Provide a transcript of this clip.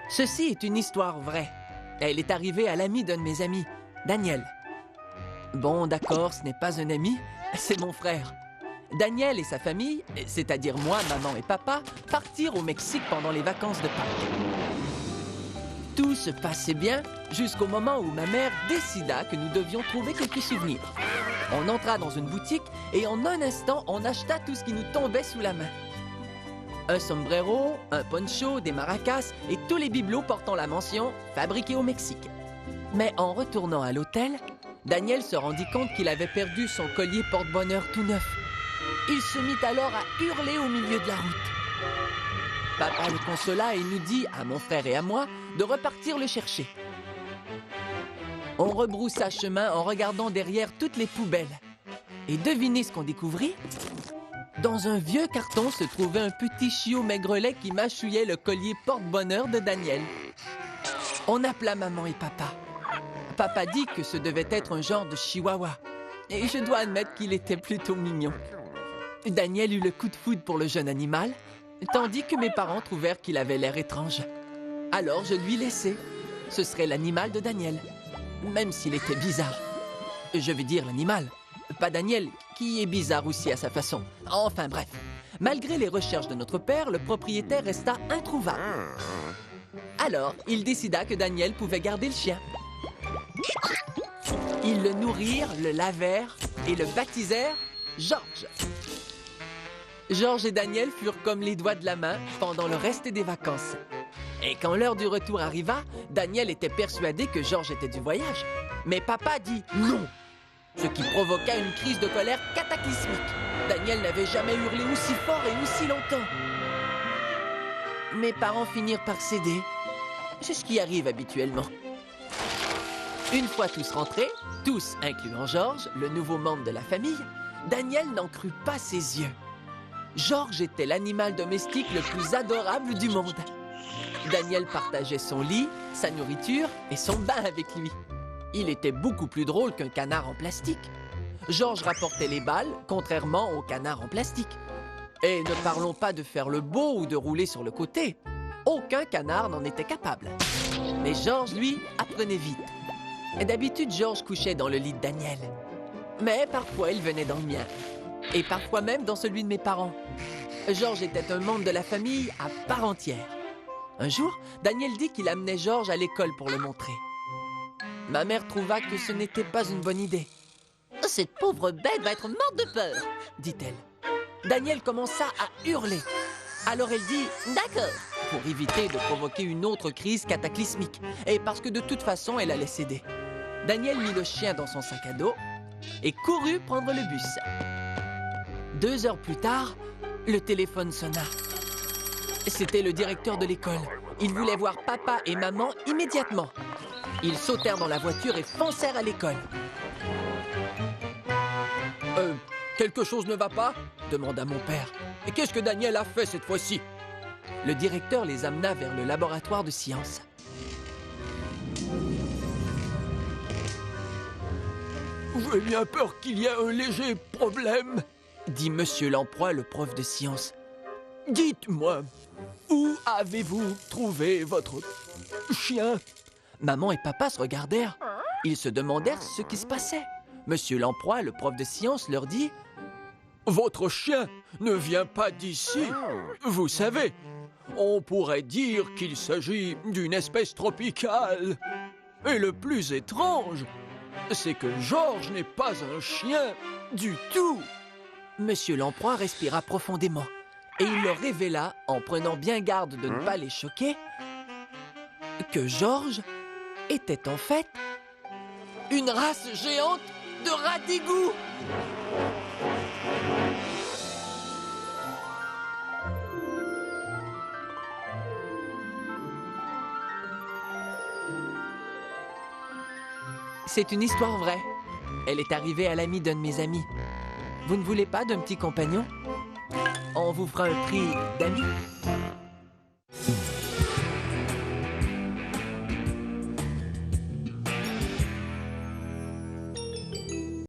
Ceci est une histoire vraie. Elle est arrivée à l'ami d'un de mes amis, Daniel. Bon, d'accord, ce n'est pas un ami, c'est mon frère. Daniel et sa famille, c'est-à-dire moi, maman et papa, partirent au Mexique pendant les vacances de Pâques. Tout se passait bien jusqu'au moment où ma mère décida que nous devions trouver quelques souvenirs. On entra dans une boutique et en un instant, on acheta tout ce qui nous tombait sous la main. Un sombrero, un poncho, des maracas et tous les bibelots portant la mention « Fabriqué au Mexique ». Mais en retournant à l'hôtel, Daniel se rendit compte qu'il avait perdu son collier porte-bonheur tout neuf. Il se mit alors à hurler au milieu de la route. Papa le consola et nous dit, à mon frère et à moi, de repartir le chercher. On rebroussa chemin en regardant derrière toutes les poubelles. Et devinez ce qu'on découvrit? Dans un vieux carton se trouvait un petit chiot maigrelet qui mâchouillait le collier porte-bonheur de Daniel. On appela maman et papa. Papa dit que ce devait être un genre de chihuahua. Et je dois admettre qu'il était plutôt mignon. Daniel eut le coup de foudre pour le jeune animal, tandis que mes parents trouvèrent qu'il avait l'air étrange. Alors je lui laissai. Ce serait l'animal de Daniel, même s'il était bizarre. Je veux dire l'animal, pas Daniel, qui est bizarre aussi à sa façon. Enfin bref, malgré les recherches de notre père, le propriétaire resta introuvable. Alors, il décida que Daniel pouvait garder le chien. Ils le nourrirent, le lavèrent et le baptisèrent Georges. Georges et Daniel furent comme les doigts de la main pendant le reste des vacances. Et quand l'heure du retour arriva, Daniel était persuadé que Georges était du voyage. Mais papa dit non, ce qui provoqua une crise de colère cataclysmique. Daniel n'avait jamais hurlé aussi fort et aussi longtemps. Mes parents finirent par céder. C'est ce qui arrive habituellement. Une fois tous rentrés, tous incluant Georges, le nouveau membre de la famille, Daniel n'en crut pas ses yeux. Georges était l'animal domestique le plus adorable du monde. Daniel partageait son lit, sa nourriture et son bain avec lui. Il était beaucoup plus drôle qu'un canard en plastique. Georges rapportait les balles, contrairement au canard en plastique. Et ne parlons pas de faire le beau ou de rouler sur le côté. Aucun canard n'en était capable. Mais Georges, lui, apprenait vite. D'habitude, Georges couchait dans le lit de Daniel. Mais parfois, il venait dans le mien. Et parfois même dans celui de mes parents. Georges était un membre de la famille à part entière. Un jour, Daniel dit qu'il amenait Georges à l'école pour le montrer. Ma mère trouva que ce n'était pas une bonne idée. « Cette pauvre bête va être morte de peur !» dit-elle. Daniel commença à hurler. Alors elle dit « D'accord !» pour éviter de provoquer une autre crise cataclysmique. Et parce que de toute façon, elle allait céder. Daniel mit le chien dans son sac à dos et courut prendre le bus. 2 heures plus tard, le téléphone sonna. C'était le directeur de l'école. Il voulait voir papa et maman immédiatement. Ils sautèrent dans la voiture et foncèrent à l'école. Quelque chose ne va pas ?» demanda mon père. « Qu'est-ce que Daniel a fait cette fois-ci » Le directeur les amena vers le laboratoire de sciences. « J'ai bien peur qu'il y ait un léger problème » dit Monsieur Lamproie, le prof de sciences. « Dites-moi, où avez-vous trouvé votre chien ?» Maman et papa se regardèrent. Ils se demandèrent ce qui se passait. Monsieur Lamproie, le prof de sciences, leur dit « Votre chien ne vient pas d'ici. Vous savez, on pourrait dire qu'il s'agit d'une espèce tropicale. Et le plus étrange, c'est que Georges n'est pas un chien du tout. » Monsieur Lamproie respira profondément et il leur révéla, en prenant bien garde de ne pas les choquer, que Georges était en fait une race géante de rats d'égout. C'est une histoire vraie. Elle est arrivée à l'ami d'un de mes amis. Vous ne voulez pas d'un petit compagnon? On vous fera un prix d'ami.